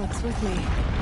books with me.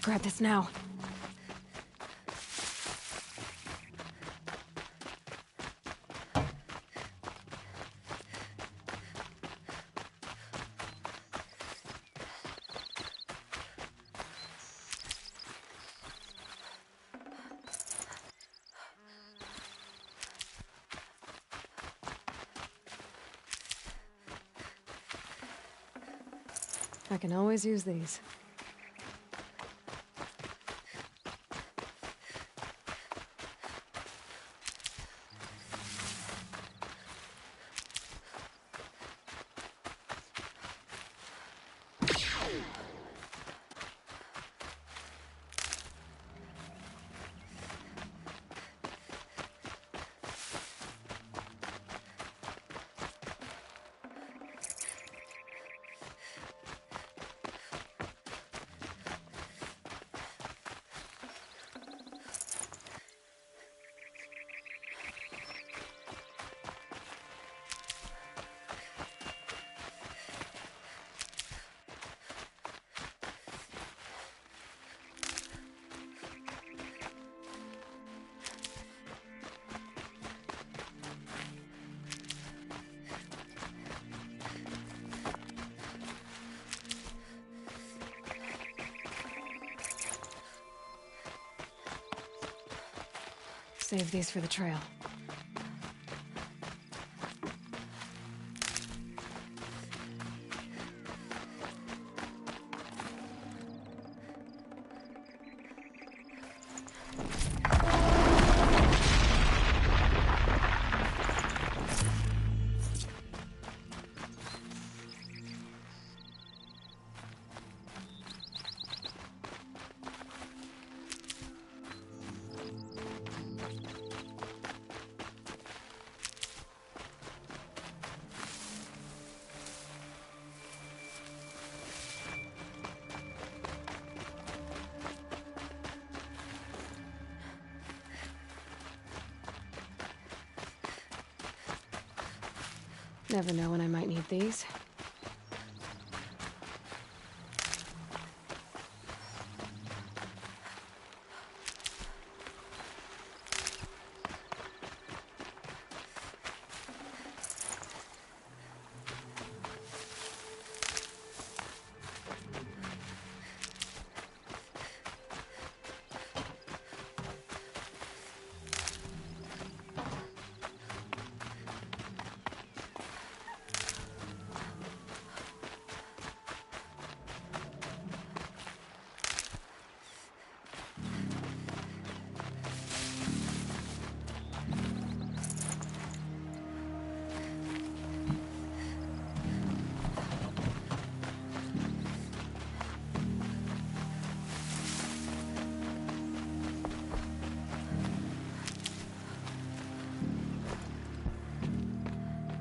grab this now. I can always use these. Save these for the trail. Never know when I might need these.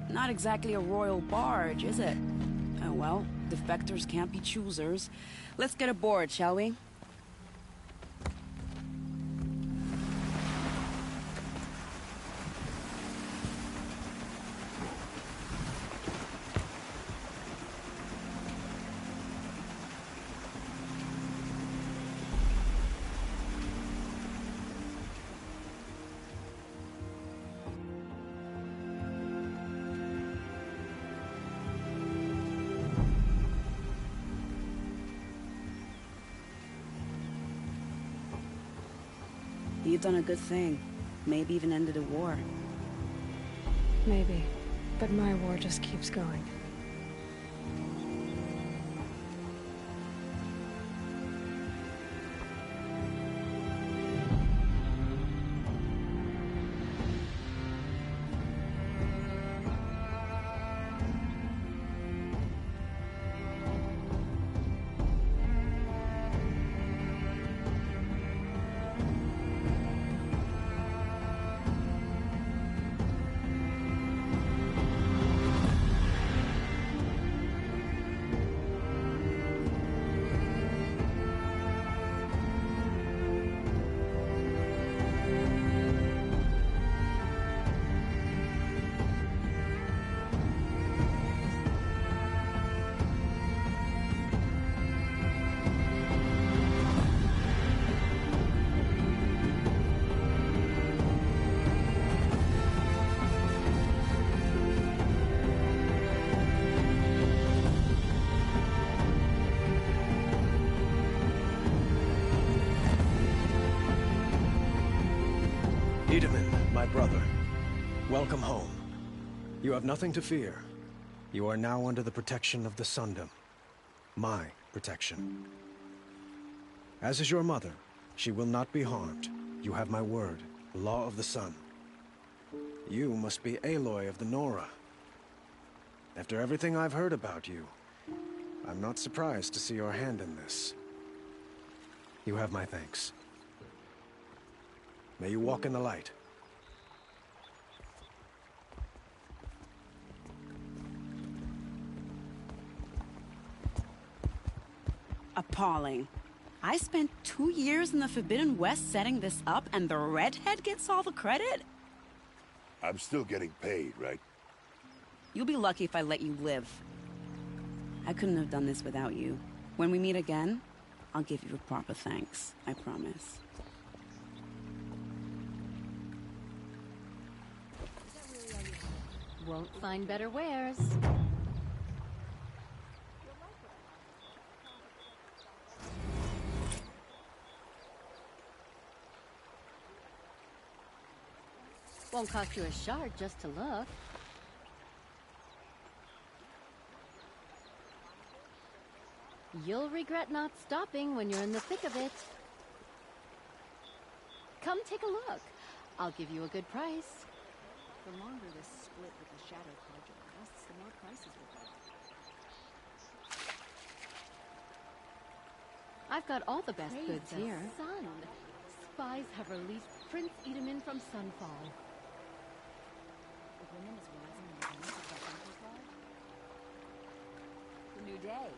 Not exactly a royal barge, is it? Oh well, defectors can't be choosers. Let's get aboard, shall we? You've done a good thing. Maybe even ended a war. Maybe. But my war just keeps going. my brother. Welcome home. You have nothing to fear. You are now under the protection of the Sundom. My protection. As is your mother, she will not be harmed. You have my word, the law of the sun. You must be Aloy of the Nora. After everything I've heard about you, I'm not surprised to see your hand in this. You have my thanks. May you walk in the light. Appalling. I spent 2 years in the Forbidden West setting this up, and the redhead gets all the credit? I'm still getting paid, right? You'll be lucky if I let you live. I couldn't have done this without you. When we meet again, I'll give you a proper thanks. I promise. Won't find better wares. Won't cost you a shard just to look. You'll regret not stopping when you're in the thick of it. Come take a look. I'll give you a good price. The longer this split with the Shadow Project lasts, the more prices will go up. I've got all the best Praise goods the here. sun. Spies have released Prince Edamin from Sunfall. The woman is rising in the ranks of the Hunter Tribe. The new day.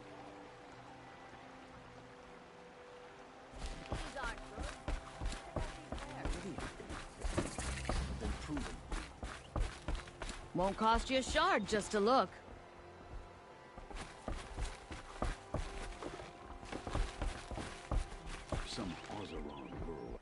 Won't cost you a shard just to look. Some Oseron girl.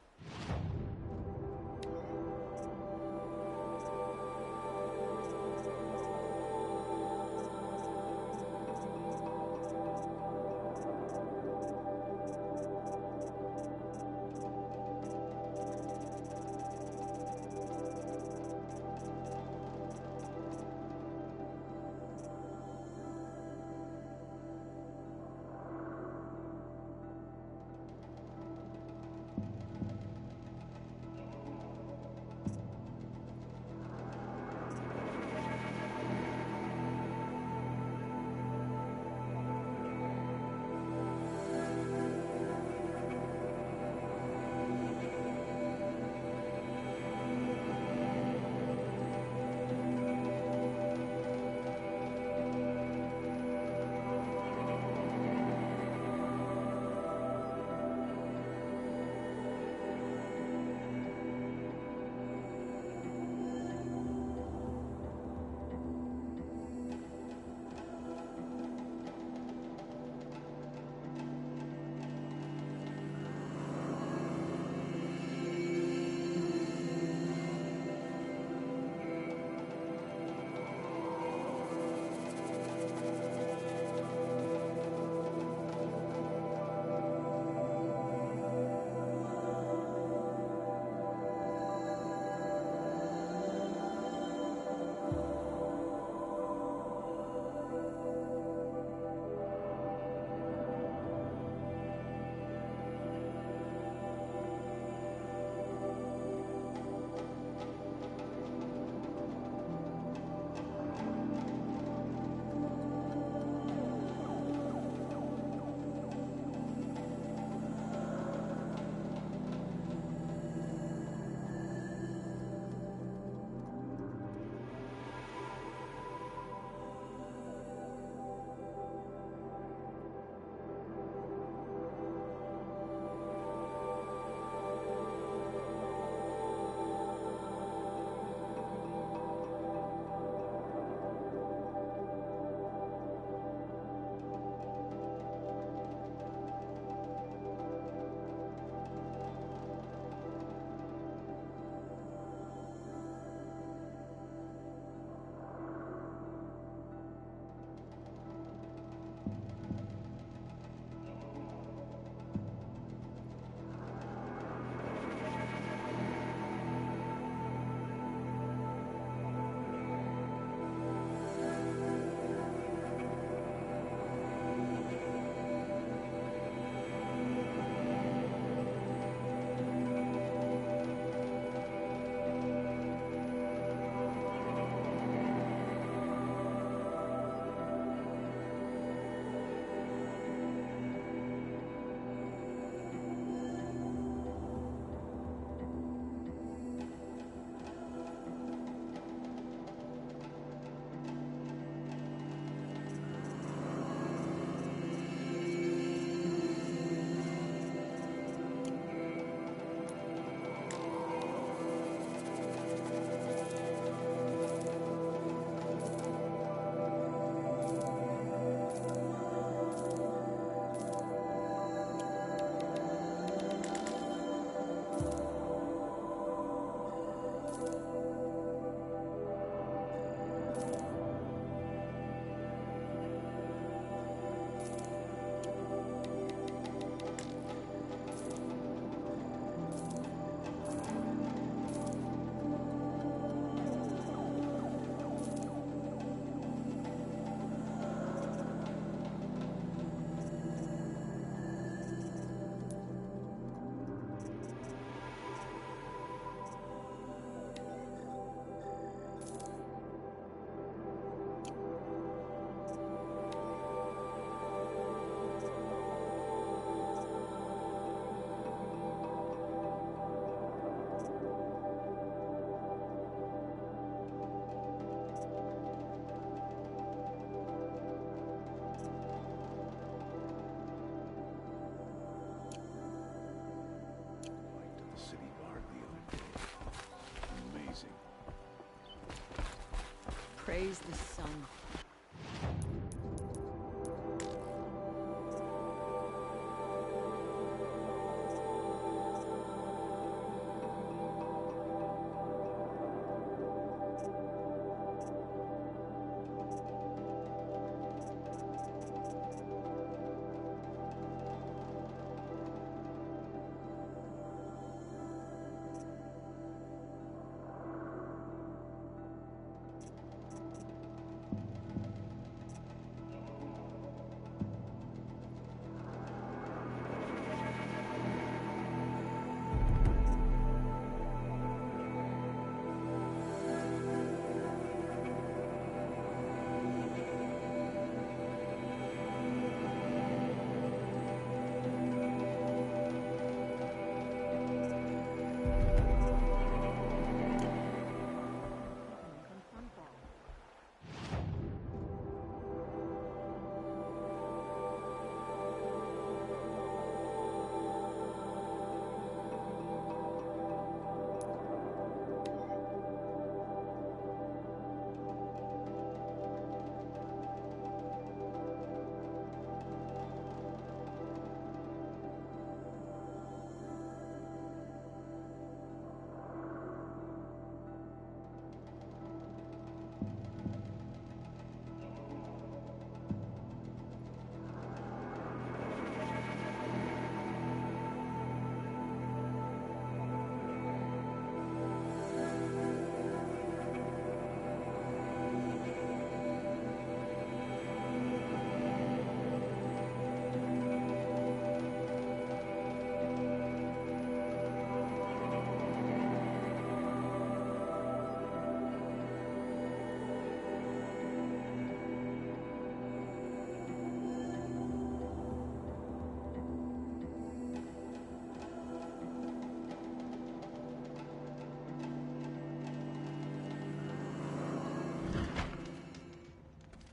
Praise the sun.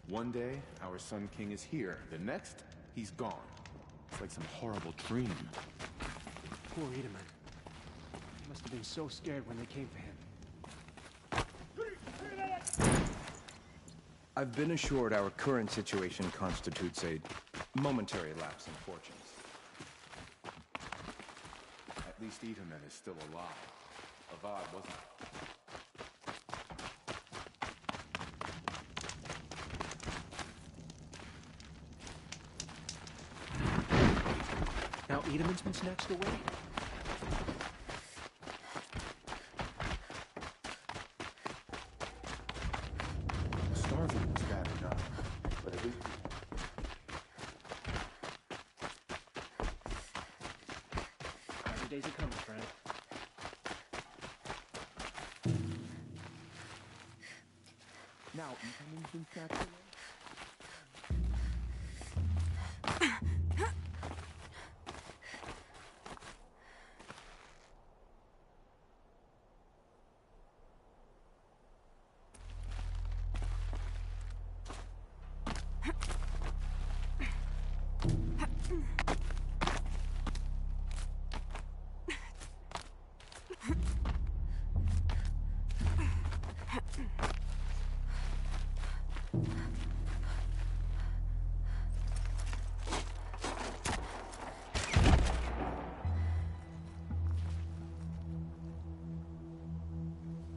One day, our Sun King is here. The next, he's gone. It's like some horrible dream. Poor Itaman. He must have been so scared when they came for him. I've been assured our current situation constitutes a momentary lapse in fortunes. At least Itaman is still alive. Avad wasn't. Now Itaman's been snatched away? Starving was bad enough, but at least... Happy days are coming, friend. Now Itaman's been snatched away?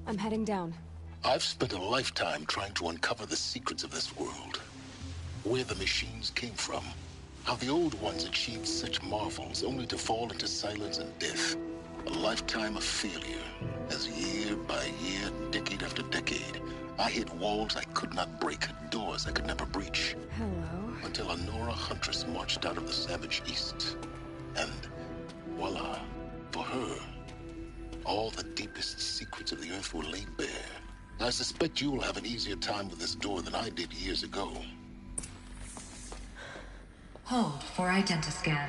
I'm heading down. I've spent a lifetime trying to uncover the secrets of this world. Where the machines came from. How the old ones achieved such marvels only to fall into silence and death. A lifetime of failure. As year by year, decade after decade, I hit walls I could not break, doors I could never breach. Hello. Until a Nora huntress marched out of the savage east. And voila, for her, all the deepest secrets of the Earth were laid bare. I suspect you will have an easier time with this door than I did years ago. Hold for identiscan.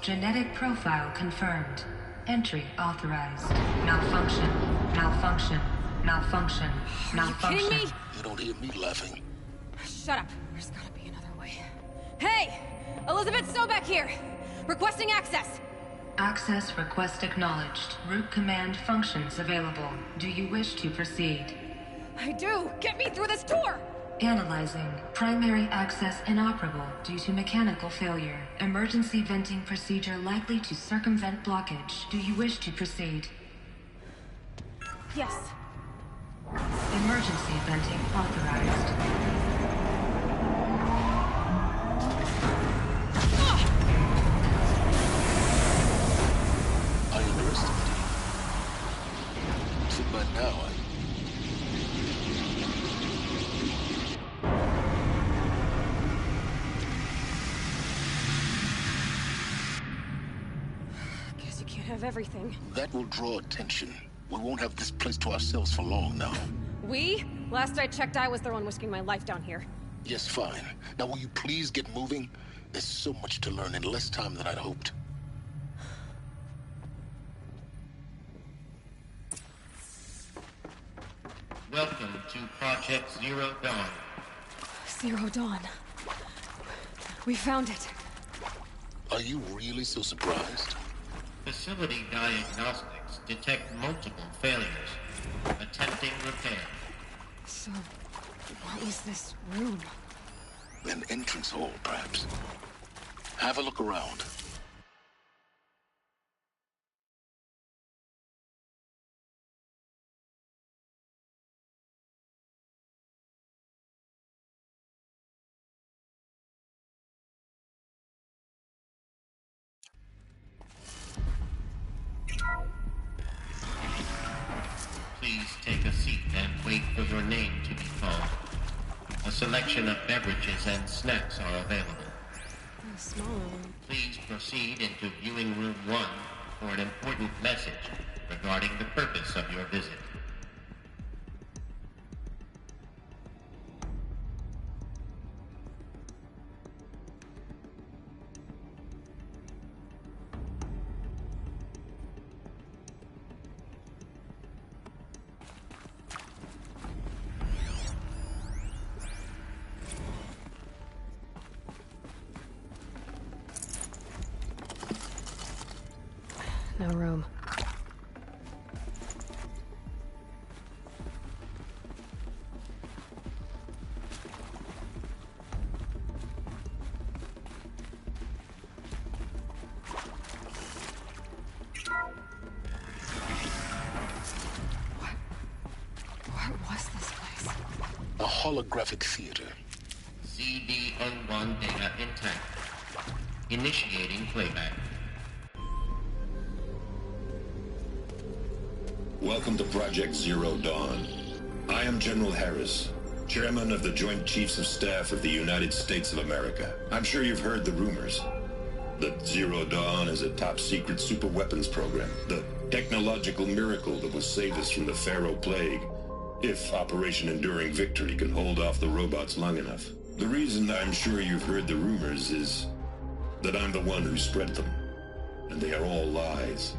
Genetic profile confirmed. Entry authorized. Malfunction. Malfunction. Malfunction. Malfunction. Are you kidding me? You don't hear me laughing. Shut up. There's gotta be another way. Hey! Elizabeth Sobek here! Requesting access! Access request acknowledged. Root command functions available. Do you wish to proceed? I do! Get me through this tour! Analyzing. Primary access inoperable due to mechanical failure. Emergency venting procedure likely to circumvent blockage. Do you wish to proceed? Yes. Emergency venting authorized. I underestimated you. So by now, Guess you can't have everything. that will draw attention. We won't have this place to ourselves for long now. We? Last I checked, I was the one risking my life down here. Yes, fine. Now will you please get moving? There's so much to learn in less time than I'd hoped. Welcome to Project Zero Dawn. Zero Dawn. We found it. Are you really so surprised? Facility diagnostics detect multiple failures. Attempting repair. So, what was this room? An entrance hall, perhaps. Have a look around. Please take a seat and wait for your name to be called. A selection of beverages and snacks are available. A smaller one. Please proceed into viewing room 1 for an important message regarding the purpose of your visit. No room. What was this place? A holographic theater. CD01 data intact. Initiating playback. Welcome to Project Zero Dawn. I am General Harris, Chairman of the Joint Chiefs of Staff of the United States of America. I'm sure you've heard the rumors that Zero Dawn is a top-secret super-weapons program, the technological miracle that will save us from the Pharaoh Plague, if Operation Enduring Victory can hold off the robots long enough. The reason I'm sure you've heard the rumors is that I'm the one who spread them, and they are all lies.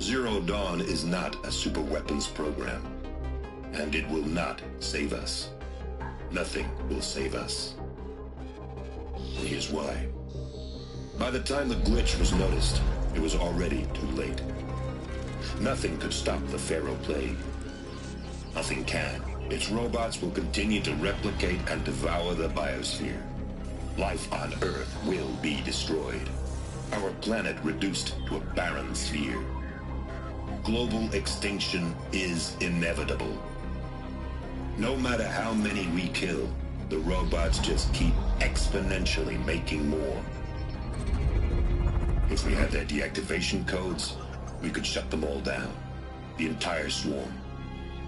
Zero Dawn is not a super weapons program, and it will not save us. Nothing will save us. Here's why. By the time the glitch was noticed, it was already too late. Nothing could stop the Pharaoh Plague. Nothing can. Its robots will continue to replicate and devour the biosphere. Life on Earth will be destroyed. Our planet reduced to a barren sphere. Global extinction is inevitable. No matter how many we kill, the robots just keep exponentially making more. If we had their deactivation codes, we could shut them all down. The entire swarm.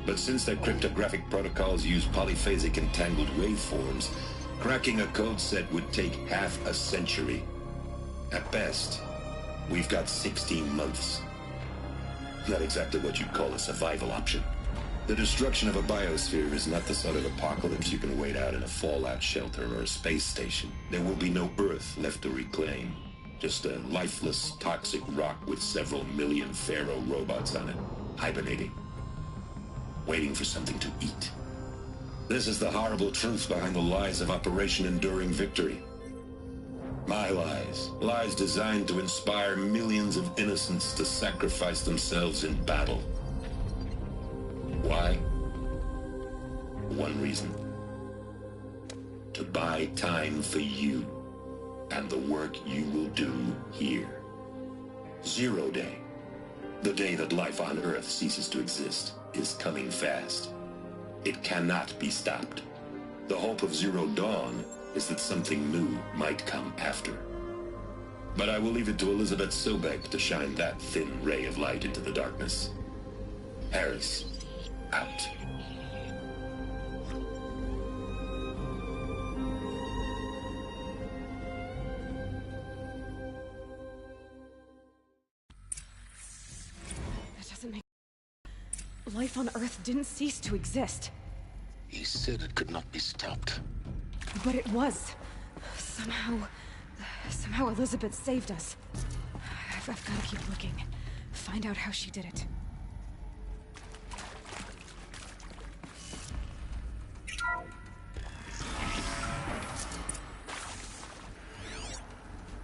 But since their cryptographic protocols use polyphasic entangled waveforms, cracking a code set would take half a century. At best, we've got 16 months. Not exactly what you'd call a survival option. The destruction of a biosphere is not the sort of apocalypse you can wait out in a fallout shelter or a space station. There will be no Earth left to reclaim. Just a lifeless, toxic rock with several million Pharaoh robots on it, hibernating, waiting for something to eat. This is the horrible truth behind the lies of Operation Enduring Victory. My lies. Lies designed to inspire millions of innocents to sacrifice themselves in battle. Why? One reason. To buy time for you and the work you will do here. Zero Day. The day that life on Earth ceases to exist is coming fast. It cannot be stopped. The hope of Zero Dawn is that something new might come after. But I will leave it to Elizabeth Sobek to shine that thin ray of light into the darkness. Harris, out. That doesn't make... Life on Earth didn't cease to exist. He said it could not be stopped. But it was. Somehow Elizabeth saved us. I've got to keep looking. Find out how she did it.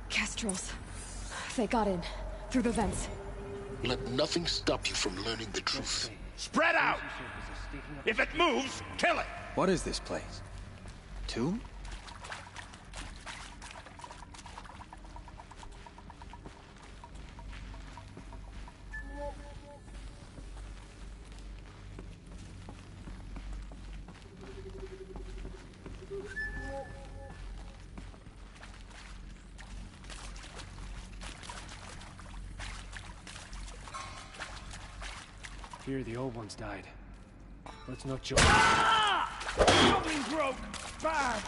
Kestrels. They got in. Through the vents. Let nothing stop you from learning the truth. Spread out! If it moves, kill it! What is this place? Tomb? Here, the old ones died. Let's not join. Something broke! Bad!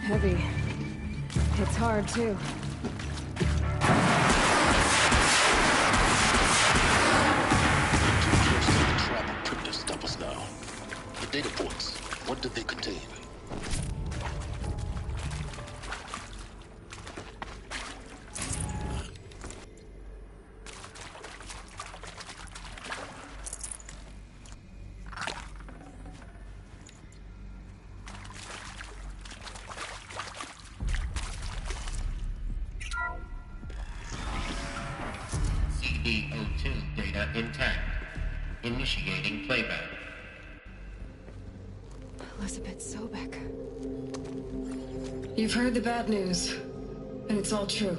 Heavy. It's hard, too. Trap tripped to stop us now. The data ports, what did they contain? CD02 data intact. Initiating playback. Elizabeth Sobek. You've heard the bad news, and it's all true.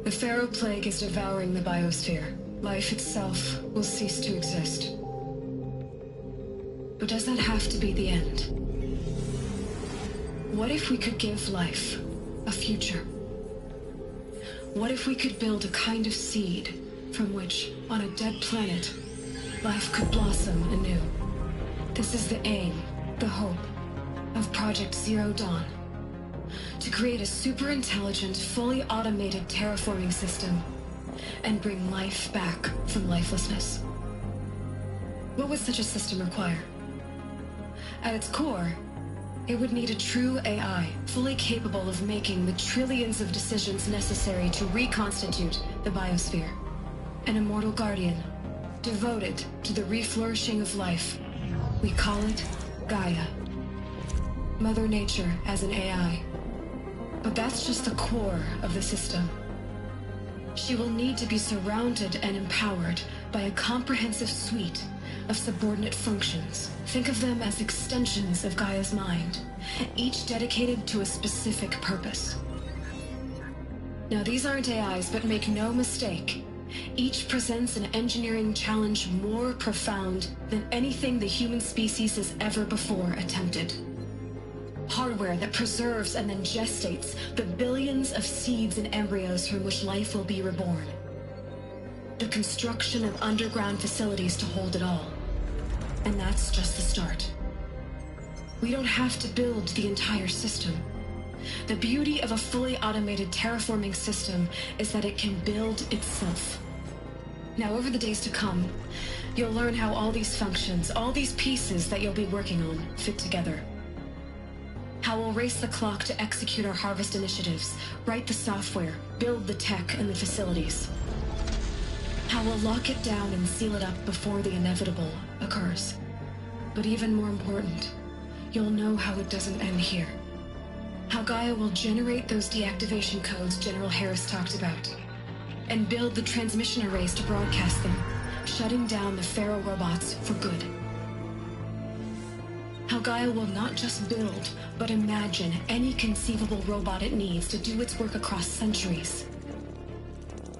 The Pharaoh Plague is devouring the biosphere. Life itself will cease to exist. But does that have to be the end? What if we could give life a future? What if we could build a kind of seed from which, on a dead planet, life could blossom anew? This is the aim, the hope, of Project Zero Dawn. To create a super-intelligent, fully automated terraforming system and bring life back from lifelessness. What would such a system require? At its core, it would need a true AI, fully capable of making the trillions of decisions necessary to reconstitute the biosphere. An immortal guardian, devoted to the reflourishing of life. We call it Gaia. Mother Nature as an AI. But that's just the core of the system. She will need to be surrounded and empowered by a comprehensive suite of subordinate functions. Think of them as extensions of Gaia's mind, each dedicated to a specific purpose. Now, these aren't AIs, but make no mistake, each presents an engineering challenge more profound than anything the human species has ever before attempted. Hardware that preserves and then gestates the billions of seeds and embryos from which life will be reborn. The construction of underground facilities to hold it all. And that's just the start. We don't have to build the entire system. The beauty of a fully automated terraforming system is that it can build itself. Now, over the days to come, you'll learn how all these functions, all these pieces that you'll be working on, fit together. How we'll race the clock to execute our harvest initiatives, write the software, build the tech and the facilities. How we'll lock it down and seal it up before the inevitable occurs. But even more important, you'll know how it doesn't end here. How Gaia will generate those deactivation codes General Harris talked about, and build the transmission arrays to broadcast them, shutting down the Pharaoh robots for good. How Gaia will not just build, but imagine any conceivable robot it needs to do its work across centuries.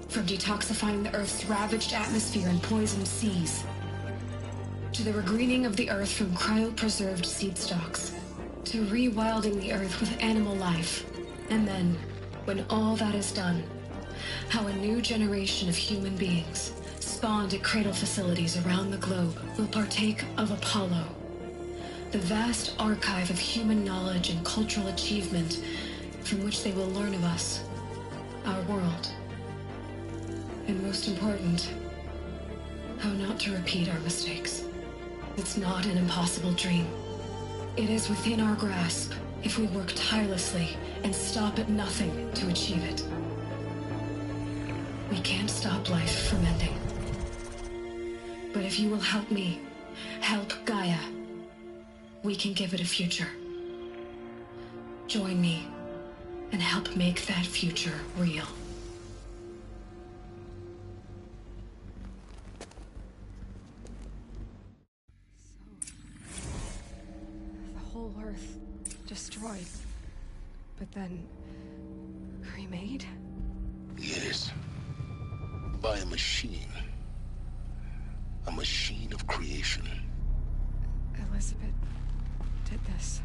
From detoxifying the Earth's ravaged atmosphere and poisoned seas, to the regreening of the Earth from cryopreserved seed stalks, to rewilding the Earth with animal life. And then, when all that is done, how a new generation of human beings, spawned at cradle facilities around the globe, will partake of Apollo, the vast archive of human knowledge and cultural achievement from which they will learn of us, our world. And most important, how not to repeat our mistakes. It's not an impossible dream. It is within our grasp if we work tirelessly and stop at nothing to achieve it. We can't stop life from ending. But if you will help me, help Gaia, we can give it a future. Join me and help make that future real. The whole Earth destroyed, but then remade? Yes. By a machine. A machine of creation. Elizabeth did this.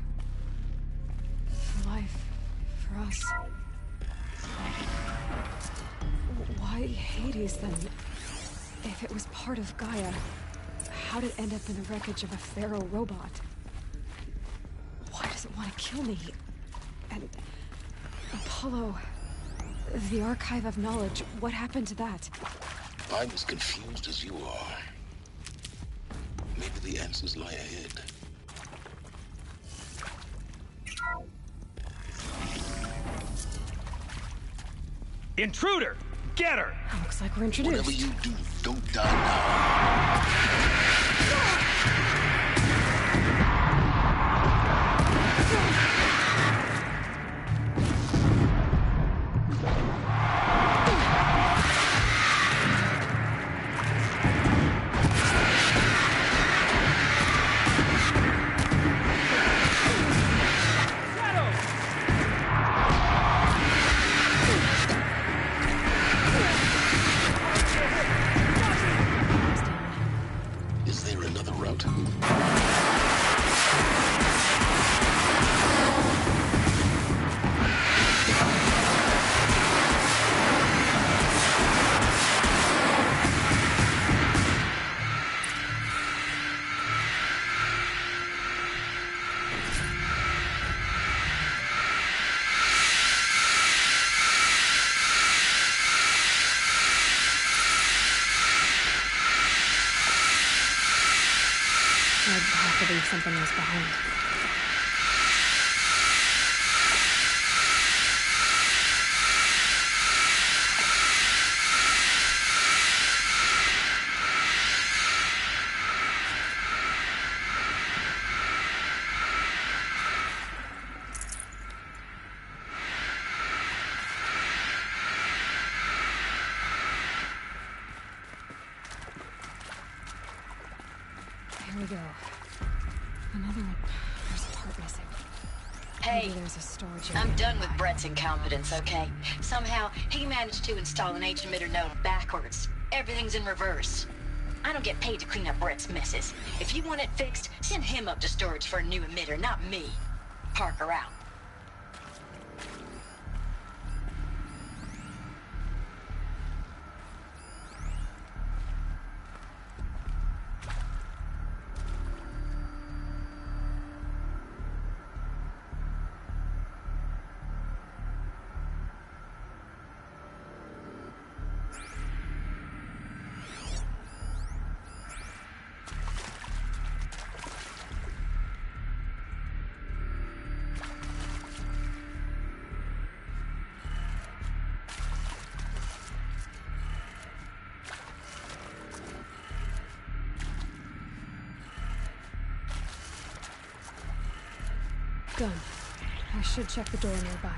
For life. For us. Why Hades, then? If it was part of Gaia, how did it end up in the wreckage of a Pharaoh robot? Why does it want to kill me? And Apollo, the archive of knowledge, what happened to that? I'm as confused as you are. Maybe the answers lie ahead. Intruder! Get her! Looks like we're introduced. Whatever you do, don't die now. have to leave something else behind. Here we go. Another one. There's a part missing. Hey, Maybe there's a storage I'm area done with nearby. Brett's incompetence, okay? Somehow, he managed to install an H-emitter node backwards. Everything's in reverse. I don't get paid to clean up Brett's messes. If you want it fixed, send him up to storage for a new emitter, not me. Parker out. Gun. I should check the door nearby.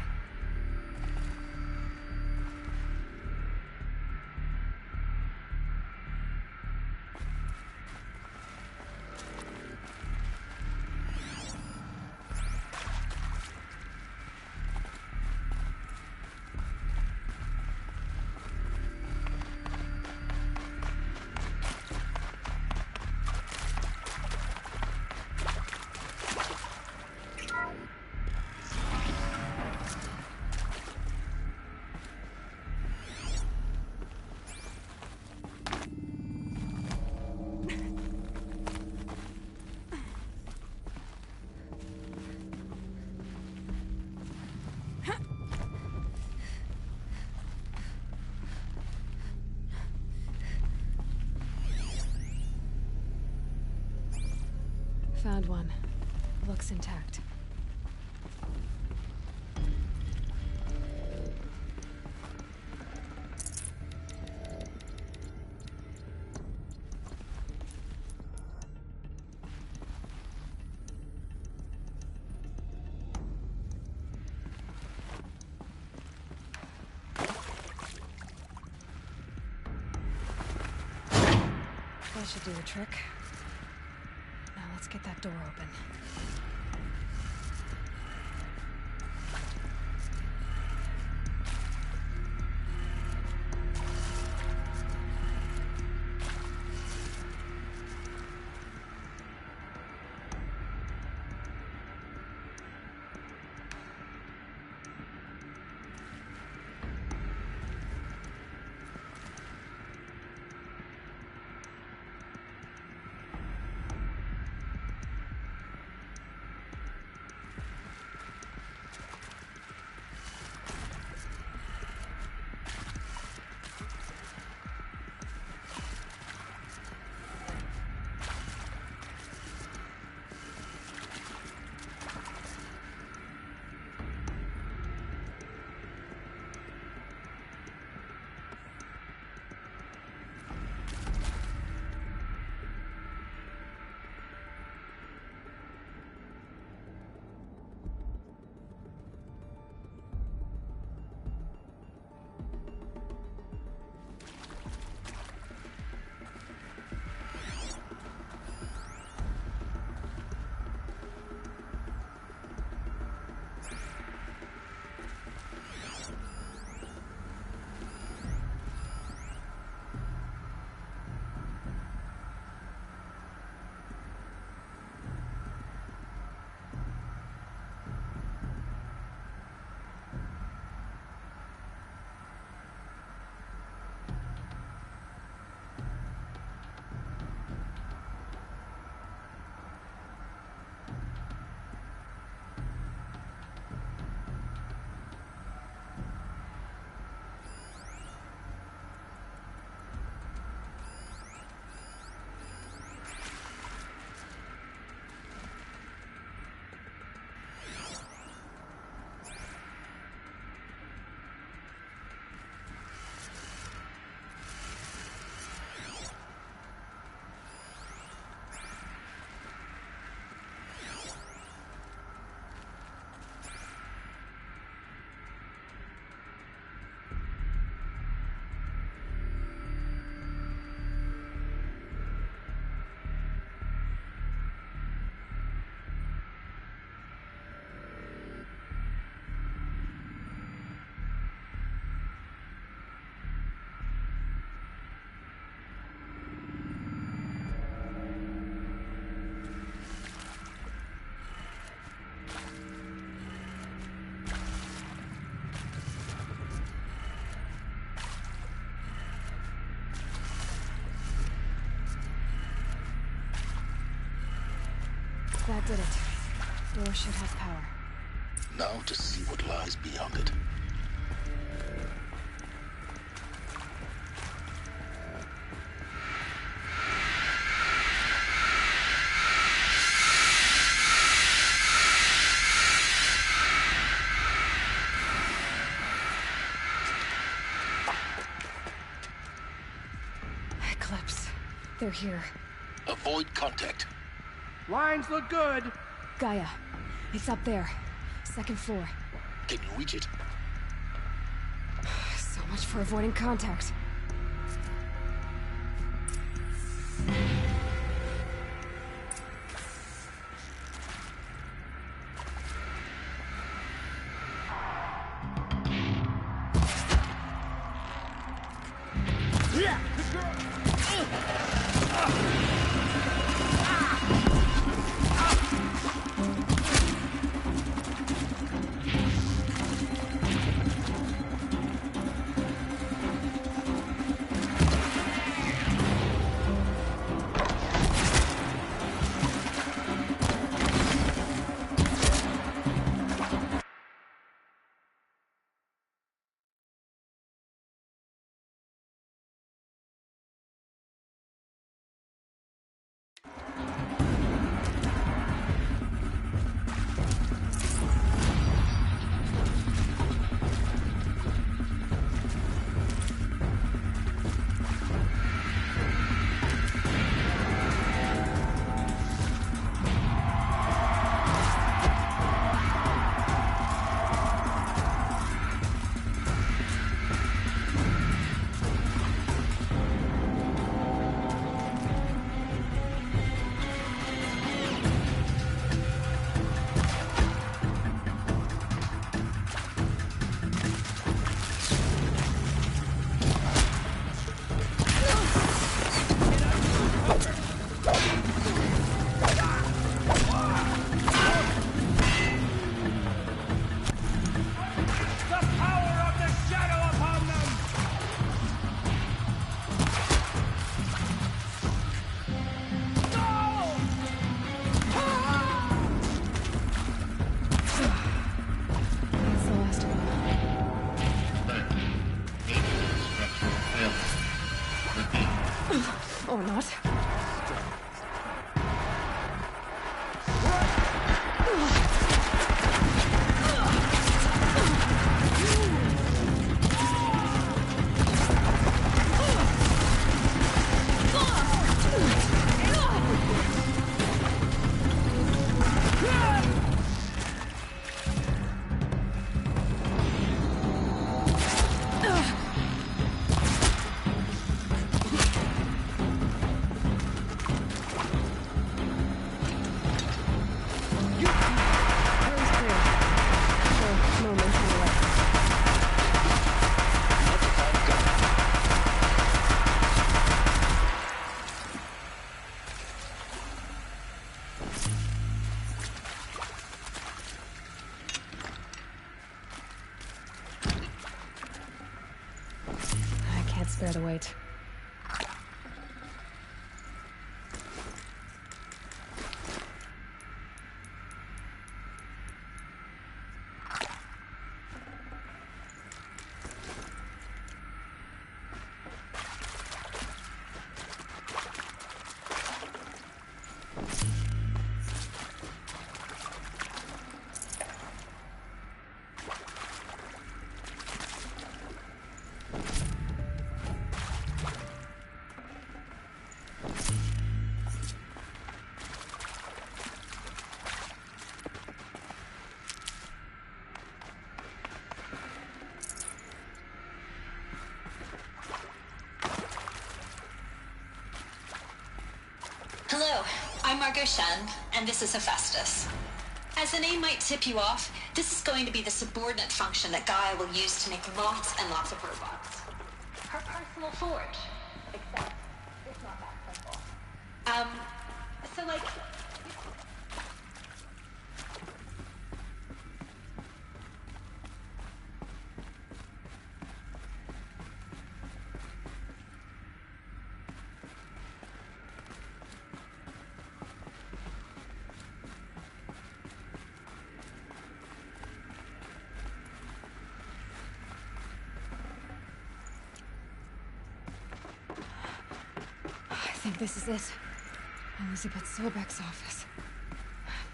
Found one. Looks intact. That should do the trick. Now let's get that door open. That did it. Door should have power. Now to see what lies beyond it. Eclipse. They're here. Avoid contact. Lines look good. Gaia. It's up there. Second floor. Can you reach it? So much for avoiding contact. Or not. Spare the weight. Hello, I'm Margot Shen, and this is Hephaestus. As the name might tip you off, this is going to be the subordinate function that Gaia will use to make lots and lots of robots. Her personal forge. Except, it's not that simple. So like... This is it. Elizabeth Sobek's office.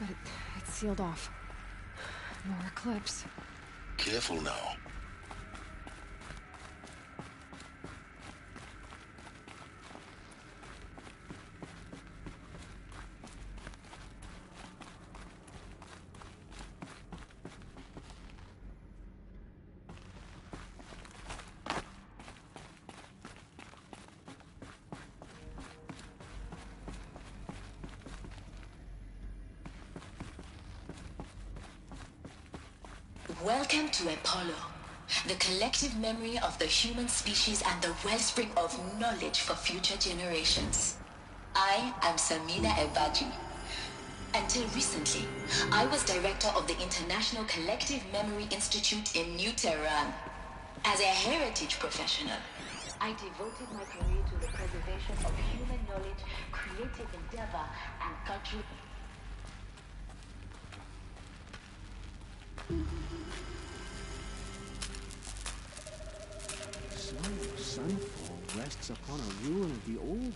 But it's sealed off. More Eclipse. Careful now. Welcome to Apollo, the collective memory of the human species and the wellspring of knowledge for future generations. I am Samina Ebaji. Until recently, I was director of the International Collective Memory Institute in New Tehran. As a heritage professional, I devoted my career to the preservation of human knowledge, creative endeavor, and cultural... Sunfall rests upon a ruin of the old.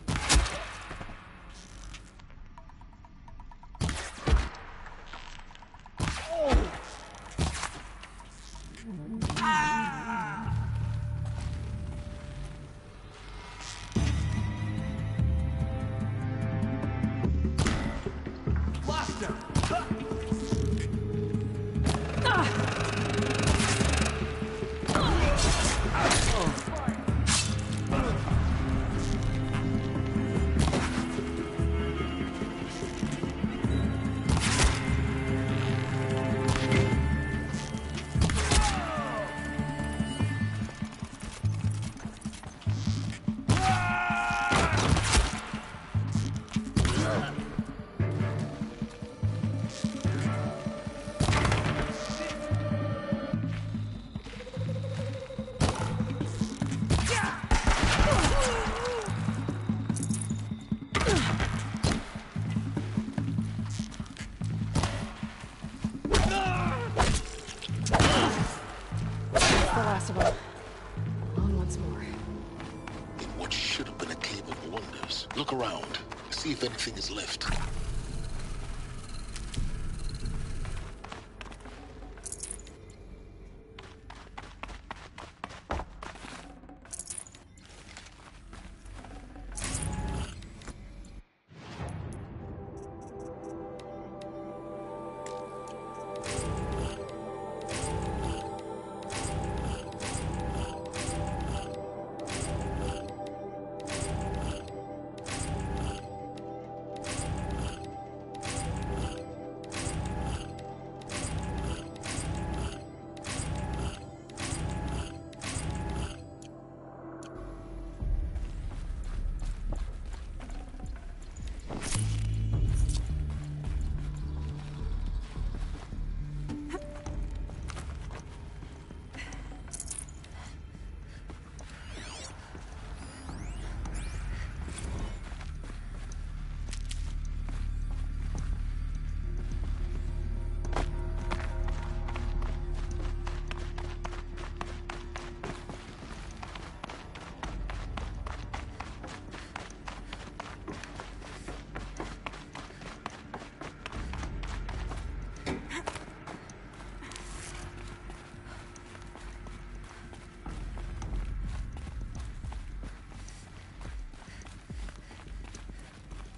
Look around. See if anything is left.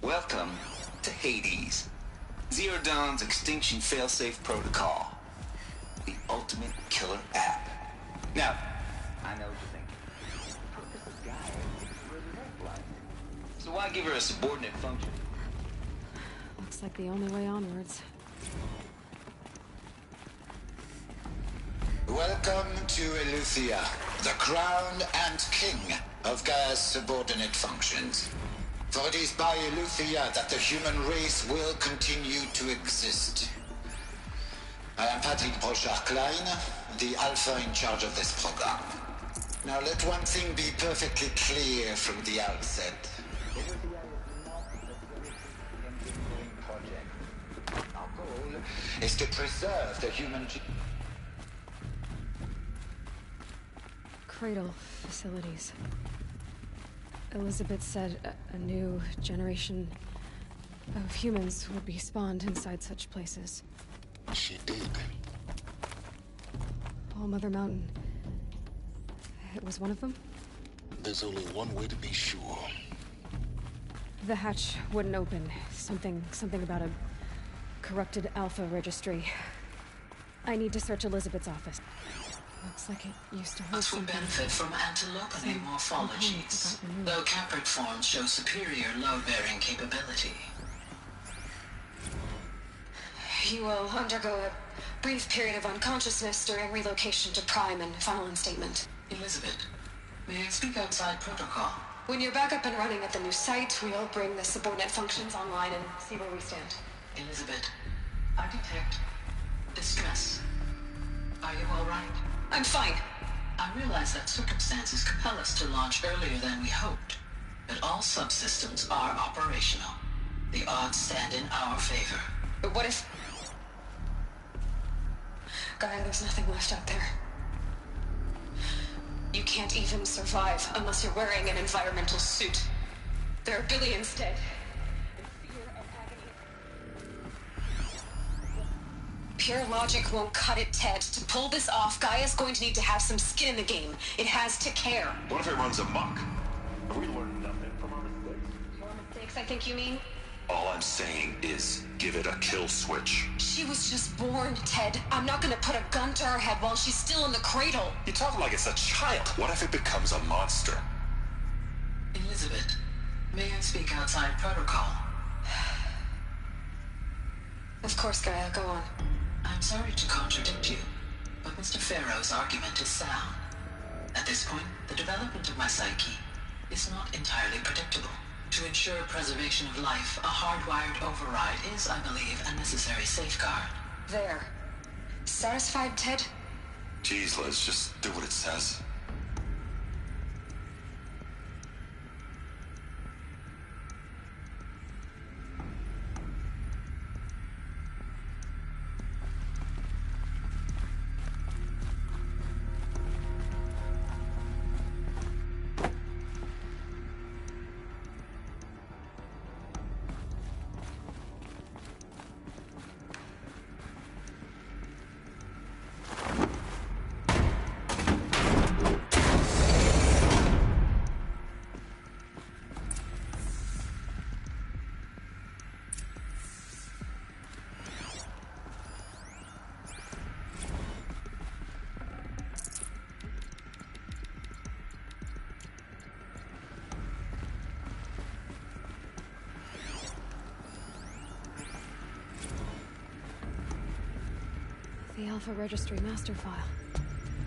Welcome to Hades, Zero Dawn's extinction failsafe protocol, the ultimate killer app. Now, I know what you're thinking. The purpose of Gaia is to resurrect life. So why give her a subordinate function? Looks like the only way onwards. Welcome to Eleuthia, the crown and king of Gaia's subordinate functions. For it is by Eleuthia that the human race will continue to exist. I am Patrick Brochard-Klein, the Alpha in charge of this program. Now let one thing be perfectly clear from the outset. Eleuthia is not a engineering project. Our goal is to preserve the human... Cradle facilities. Elizabeth said a new generation of humans would be spawned inside such places. She did. All Mother Mountain. It was one of them? There's only one way to be sure. The hatch wouldn't open. Something about a corrupted Alpha registry. I need to search Elizabeth's office. Looks like it used to hold Us would something. benefit from antilopinae morphologies, though caprid forms show superior load-bearing capability. You will undergo a brief period of unconsciousness during relocation to Prime and final instatement. Elizabeth, may I speak outside protocol? When you're back up and running at the new site, we'll bring the subordinate functions online and see where we stand. Elizabeth, I detect distress. Are you all right? I'm fine. I realize that circumstances compel us to launch earlier than we hoped, but all subsystems are operational. The odds stand in our favor. But what if... Gaia, there's nothing left out there. You can't even survive unless you're wearing an environmental suit. There are billions dead. Pure logic won't cut it, Ted. To pull this off, Gaia's going to need to have some skin in the game. It has to care. What if it runs amok? Have we learned nothing from our mistakes? Your mistakes, I think you mean? All I'm saying is, give it a kill switch. She was just born, Ted. I'm not gonna put a gun to her head while she's still in the cradle. You talk like it's a child. What if it becomes a monster? Elizabeth, may I speak outside protocol? Of course, Gaia, go on. I'm sorry to contradict you, but Mr. Farrow's argument is sound. At this point, the development of my psyche is not entirely predictable. To ensure preservation of life, a hardwired override is, I believe, a necessary safeguard. There. Satisfied, Ted? Jeez, Liz, just do what it says. The Alpha Registry master file.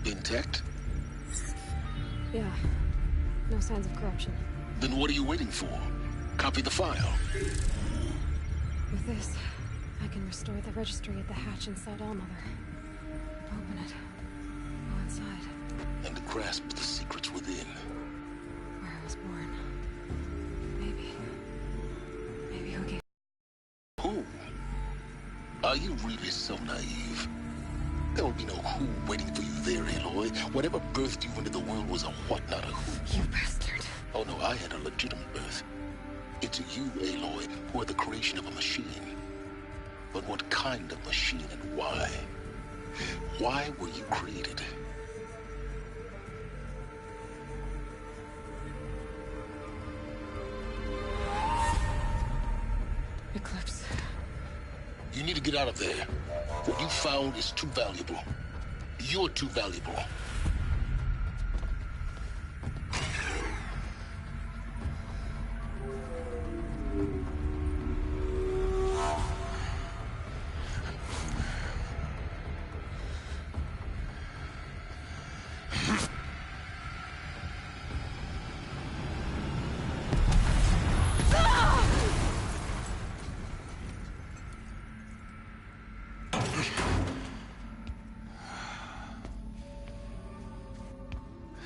Intact? Yeah. No signs of corruption. Then what are you waiting for? Copy the file. With this, I can restore the registry at the hatch inside Allmother. Open it. Go inside. And grasp the secrets within. Where I was born. Maybe who gave... Who? Are you really so naive? There will be no who waiting for you there, Aloy. Whatever birthed you into the world was a what, not a who. You bastard. Oh no, I had a legitimate birth. It's you, Aloy, who are the creation of a machine. But what kind of machine and why? Why were you created? Eclipse. You need to get out of there. What you found is too valuable. You're too valuable.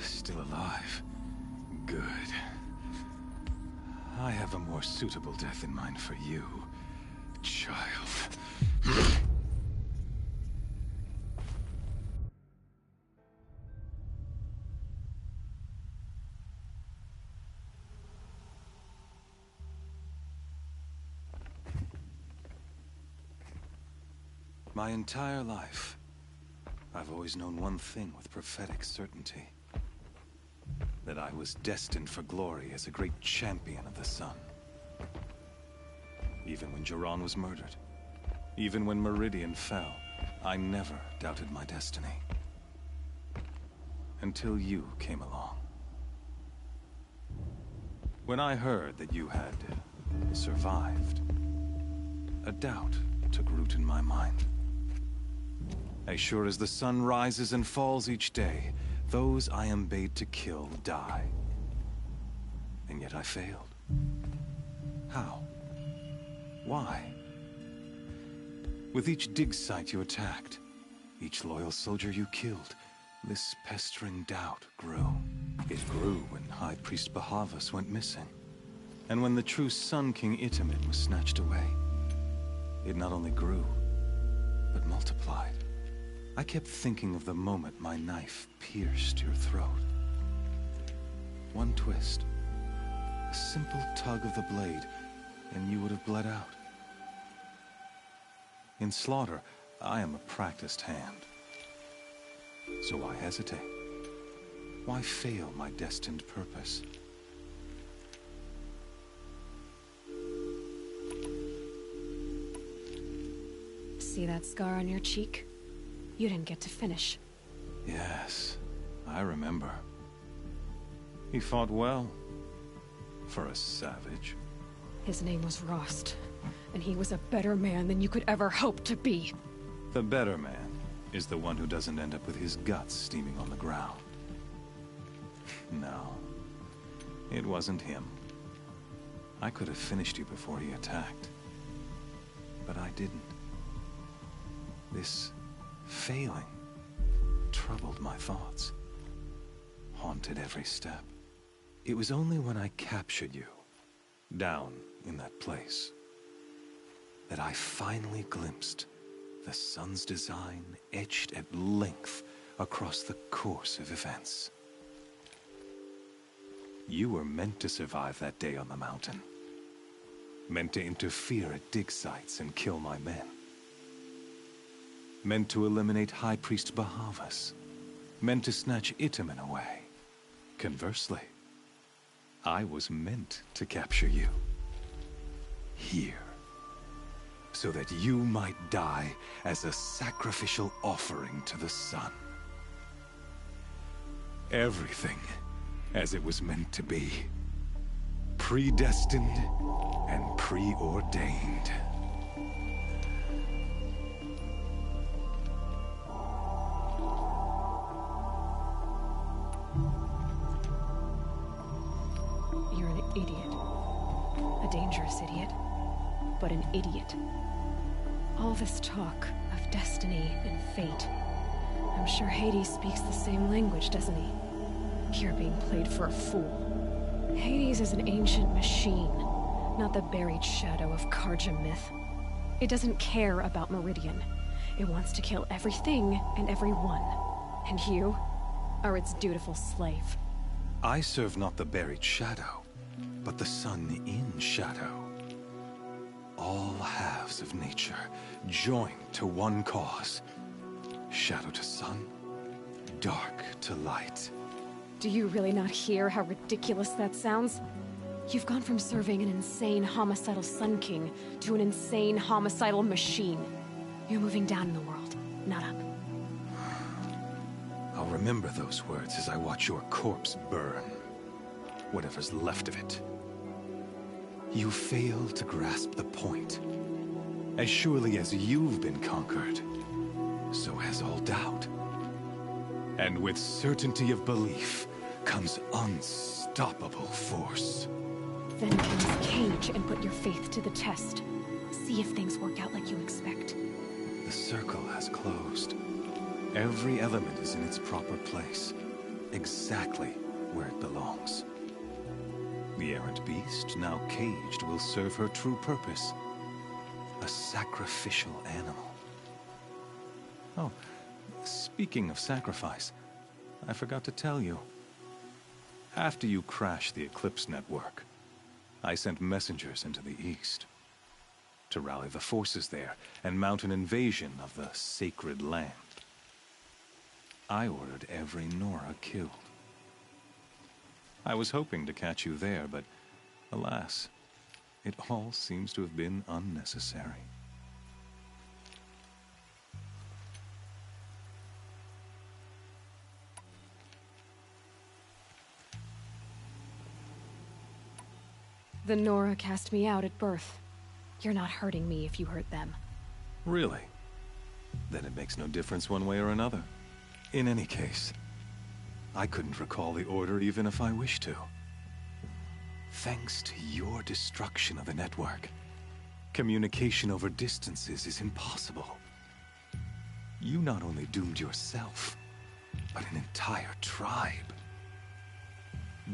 Still alive. Good. I have a more suitable death in mind for you, child. My entire life, I've always known one thing with prophetic certainty. That I was destined for glory as a great champion of the sun. Even when Jiran was murdered, even when Meridian fell, I never doubted my destiny. Until you came along. When I heard that you had survived, a doubt took root in my mind. As sure as the sun rises and falls each day, those I am bade to kill die. And yet I failed. How? Why? With each dig site you attacked, each loyal soldier you killed, this pestering doubt grew. It grew when High Priest Bahavas went missing, and when the true Sun King Itamen was snatched away. It not only grew, but multiplied. I kept thinking of the moment my knife pierced your throat. One twist, a simple tug of the blade, and you would have bled out. In slaughter, I am a practiced hand. So why hesitate? Why fail my destined purpose? See that scar on your cheek? You didn't get to finish. Yes, I remember. He fought well. For a savage. His name was Rost, and he was a better man than you could ever hope to be. The better man is the one who doesn't end up with his guts steaming on the ground. No, it wasn't him. I could have finished you before he attacked. But I didn't. This failing troubled my thoughts, haunted every step. It was only when I captured you, down in that place, that I finally glimpsed the sun's design etched at length across the course of events. You were meant to survive that day on the mountain. Meant to interfere at dig sites and kill my men. Meant to eliminate High Priest Bahavas. Meant to snatch Itamen away. Conversely, I was meant to capture you. Here. So that you might die as a sacrificial offering to the sun. Everything as it was meant to be. Predestined and preordained. You're an idiot. A dangerous idiot. But an idiot. All this talk of destiny and fate. I'm sure Hades speaks the same language, doesn't he? You're being played for a fool. Hades is an ancient machine, not the buried shadow of Karja myth. It doesn't care about Meridian. It wants to kill everything and everyone. And you are its dutiful slave. I serve not the buried shadow, but the sun in shadow. All halves of nature joined to one cause. Shadow to sun, dark to light. Do you really not hear how ridiculous that sounds? You've gone from serving an insane homicidal Sun King to an insane homicidal machine. You're moving down in the world, not up. I'll remember those words as I watch your corpse burn. Whatever's left of it. You fail to grasp the point. As surely as you've been conquered, so has all doubt. And with certainty of belief comes unstoppable force. Then cleanse Cage and put your faith to the test. See if things work out like you expect. The circle has closed. Every element is in its proper place. Exactly where it belongs. The errant beast, now caged, will serve her true purpose. A sacrificial animal. Oh, speaking of sacrifice, I forgot to tell you. After you crashed the Eclipse network, I sent messengers into the east. to rally the forces there and mount an invasion of the sacred land. I ordered every Nora killed. I was hoping to catch you there, but alas, it all seems to have been unnecessary. The Nora cast me out at birth. You're not hurting me if you hurt them. Really? Then it makes no difference one way or another. In any case, I couldn't recall the order even if I wished to. Thanks to your destruction of the network, communication over distances is impossible. You not only doomed yourself, but an entire tribe.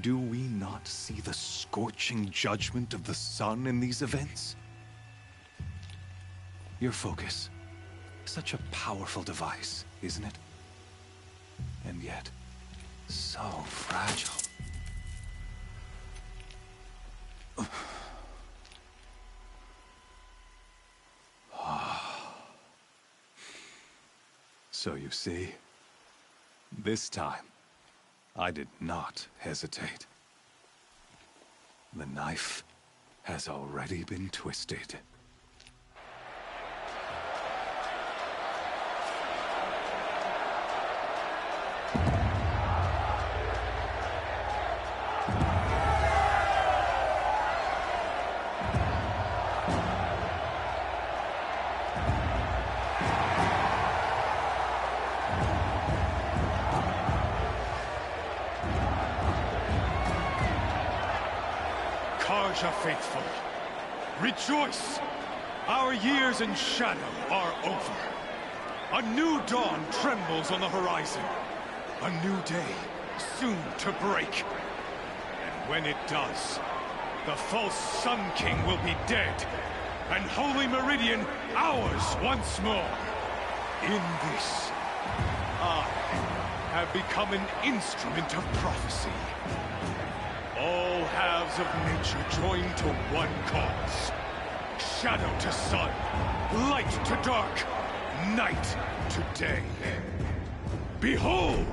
Do we not see the scorching judgment of the sun in these events? Your focus, such a powerful device, isn't it? And yet, so fragile. So you see, this time, I did not hesitate. The knife has already been twisted. Karja faithful, rejoice! Our years in shadow are over. A new dawn trembles on the horizon. A new day soon to break. And when it does, the false Sun King will be dead, and Holy Meridian ours once more. In this, I have become an instrument of prophecy. All halves of nature join to one cause. Shadow to sun, light to dark, night to day. Behold!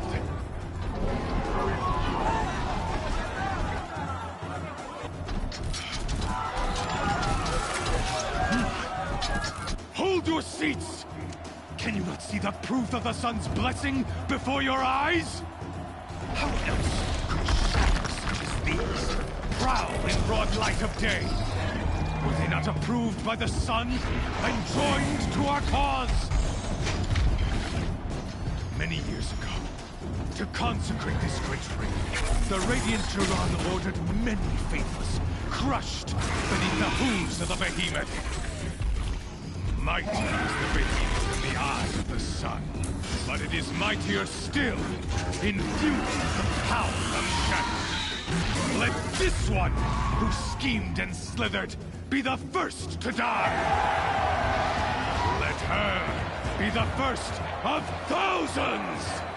Hold your seats! Can you not see the proof of the sun's blessing before your eyes? How else could shadows such as these prowl in broad light of day? Were they not approved by the sun and joined to our cause? Many years ago, to consecrate this great ring, the Radiant Turan ordered many faithless crushed beneath the hooves of the behemoth. Mighty is the behemoth in the eye of the sun, but it is mightier still, infused with the power of shadow. Let this one, who schemed and slithered, be the first to die! Let her be the first of thousands!